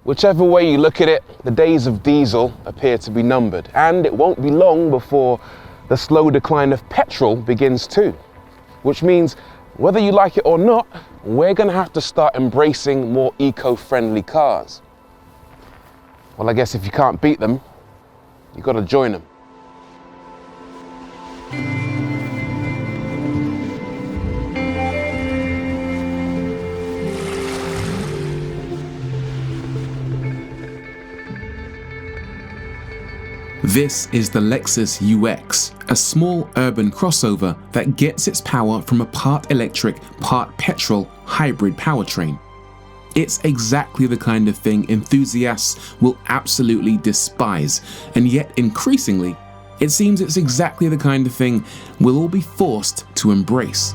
Whichever way you look at it, the days of diesel appear to be numbered, and it won't be long before the slow decline of petrol begins too. Which means, whether you like it or not, we're going to have to start embracing more eco-friendly cars. Well, I guess if you can't beat them, you've got to join them. This is the Lexus UX, a small urban crossover that gets its power from a part electric, part petrol hybrid powertrain. It's exactly the kind of thing enthusiasts will absolutely despise, and yet increasingly, it seems it's exactly the kind of thing we'll all be forced to embrace.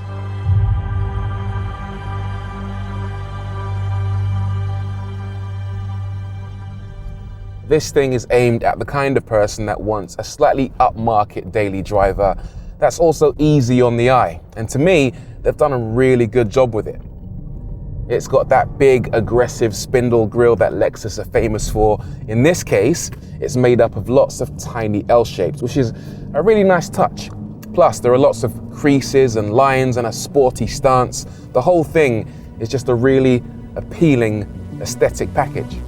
This thing is aimed at the kind of person that wants a slightly upmarket daily driver that's also easy on the eye. And to me, they've done a really good job with it. It's got that big, aggressive spindle grille that Lexus are famous for. In this case, it's made up of lots of tiny L shapes, which is a really nice touch. Plus, there are lots of creases and lines and a sporty stance. The whole thing is just a really appealing aesthetic package.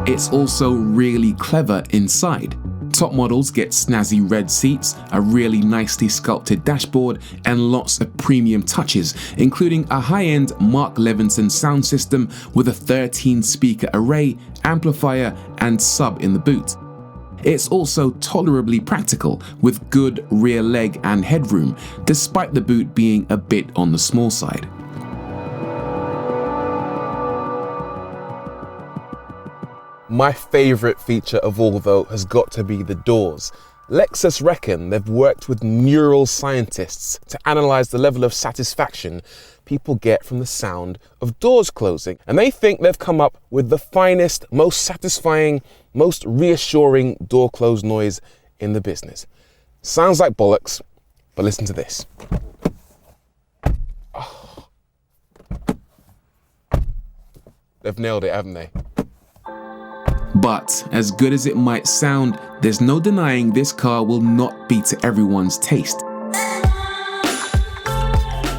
It's also really clever inside. Top models get snazzy red seats, a really nicely sculpted dashboard, and lots of premium touches, including a high-end Mark Levinson sound system with a 13-speaker array, amplifier, and sub in the boot. It's also tolerably practical, with good rear leg and headroom, despite the boot being a bit on the small side. My favourite feature of all, though, has got to be the doors. Lexus reckon they've worked with neural scientists to analyse the level of satisfaction people get from the sound of doors closing. And they think they've come up with the finest, most satisfying, most reassuring door close noise in the business. Sounds like bollocks, but listen to this. Oh. They've nailed it, haven't they? But as good as it might sound, there's no denying this car will not be to everyone's taste.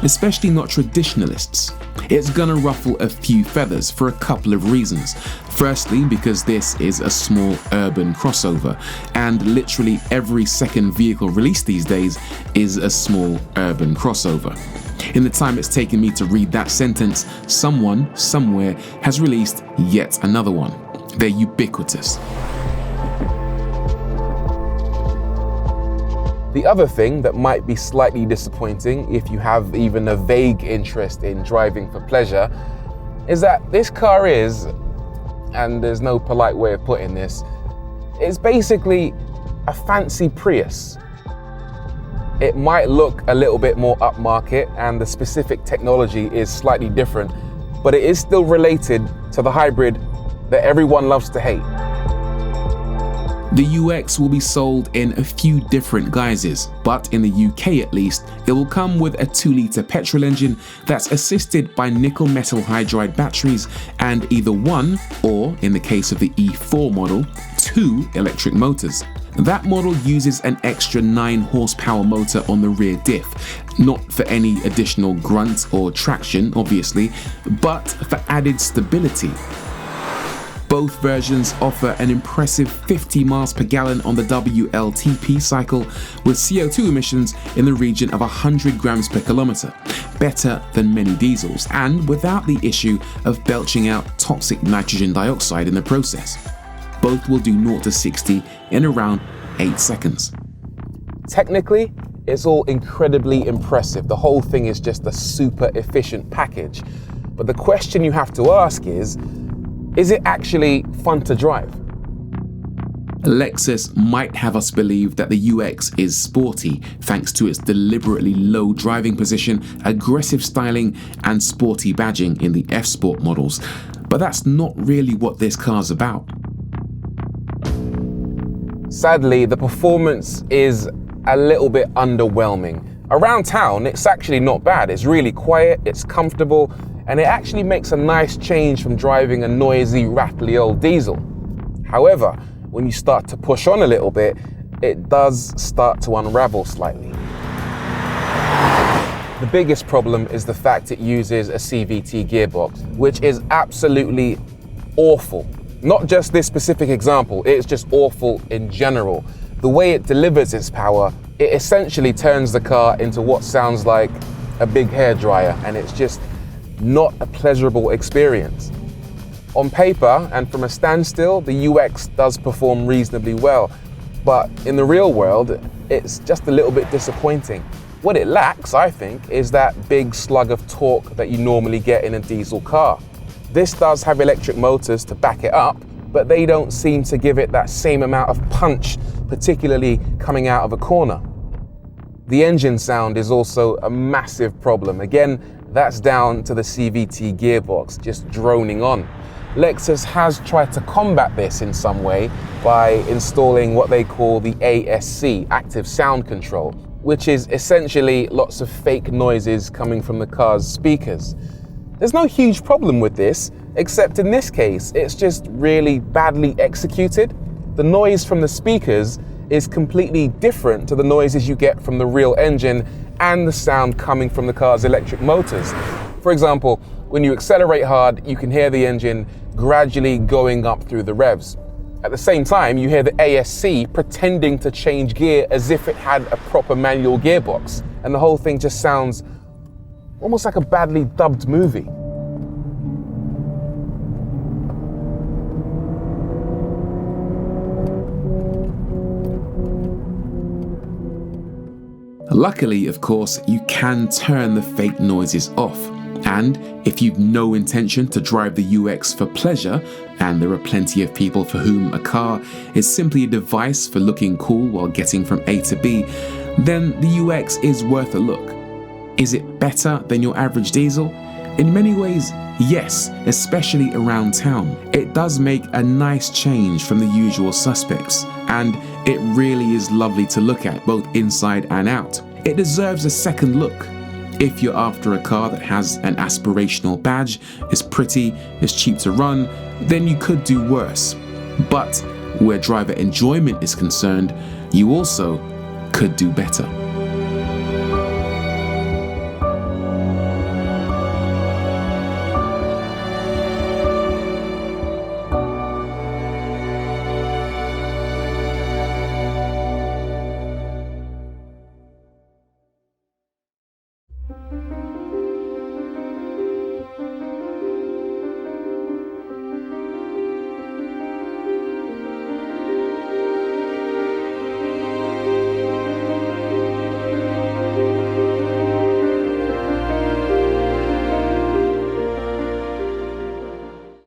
Especially not traditionalists. It's gonna ruffle a few feathers for a couple of reasons. Firstly, because this is a small urban crossover, and literally every second vehicle released these days is a small urban crossover. In the time it's taken me to read that sentence, someone, somewhere, has released yet another one. They're ubiquitous. The other thing that might be slightly disappointing if you have even a vague interest in driving for pleasure is that this car is, and there's no polite way of putting this, it's basically a fancy Prius. It might look a little bit more upmarket and the specific technology is slightly different, but it is still related to the hybrid that everyone loves to hate. The UX will be sold in a few different guises, but in the UK at least, it will come with a 2-litre petrol engine that's assisted by nickel metal hydride batteries and either one, or in the case of the E4 model, 2 electric motors. That model uses an extra 9 horsepower motor on the rear diff, not for any additional grunt or traction obviously, but for added stability. Both versions offer an impressive 50 miles per gallon on the WLTP cycle with CO2 emissions in the region of 100 grams per kilometre, better than many diesels, and without the issue of belching out toxic nitrogen dioxide in the process. Both will do 0 to 60 in around 8 seconds. Technically, it's all incredibly impressive. The whole thing is just a super efficient package. But the question you have to ask is it actually fun to drive? Lexus might have us believe that the UX is sporty thanks to its deliberately low driving position, aggressive styling, and sporty badging in the F-Sport models, but that's not really what this car's about. Sadly, the performance is a little bit underwhelming. Around town, it's actually not bad. It's really quiet, it's comfortable, and it actually makes a nice change from driving a noisy, rattly old diesel. However, when you start to push on a little bit, it does start to unravel slightly. The biggest problem is the fact it uses a CVT gearbox, which is absolutely awful. Not just this specific example, it's just awful in general. The way it delivers its power, it essentially turns the car into what sounds like a big hairdryer, and it's just not a pleasurable experience. On paper and from a standstill, the UX does perform reasonably well, but in the real world, it's just a little bit disappointing. What it lacks, I think, is that big slug of torque that you normally get in a diesel car. This does have electric motors to back it up, but they don't seem to give it that same amount of punch, particularly coming out of a corner. The engine sound is also a massive problem. Again, that's down to the CVT gearbox just droning on. Lexus has tried to combat this in some way by installing what they call the ASC, Active Sound Control, which is essentially lots of fake noises coming from the car's speakers. There's no huge problem with this, except in this case, it's just really badly executed. The noise from the speakers is completely different to the noises you get from the real engine and the sound coming from the car's electric motors. For example, when you accelerate hard, you can hear the engine gradually going up through the revs. At the same time, you hear the ASC pretending to change gear as if it had a proper manual gearbox, and the whole thing just sounds almost like a badly dubbed movie. Luckily, of course, you can turn the fake noises off. And if you've no intention to drive the UX for pleasure, and there are plenty of people for whom a car is simply a device for looking cool while getting from A to B, then the UX is worth a look. Is it better than your average diesel? In many ways, yes, especially around town. It does make a nice change from the usual suspects, and it really is lovely to look at, both inside and out. It deserves a second look. If you're after a car that has an aspirational badge, is pretty, is cheap to run, then you could do worse. But where driver enjoyment is concerned, you also could do better.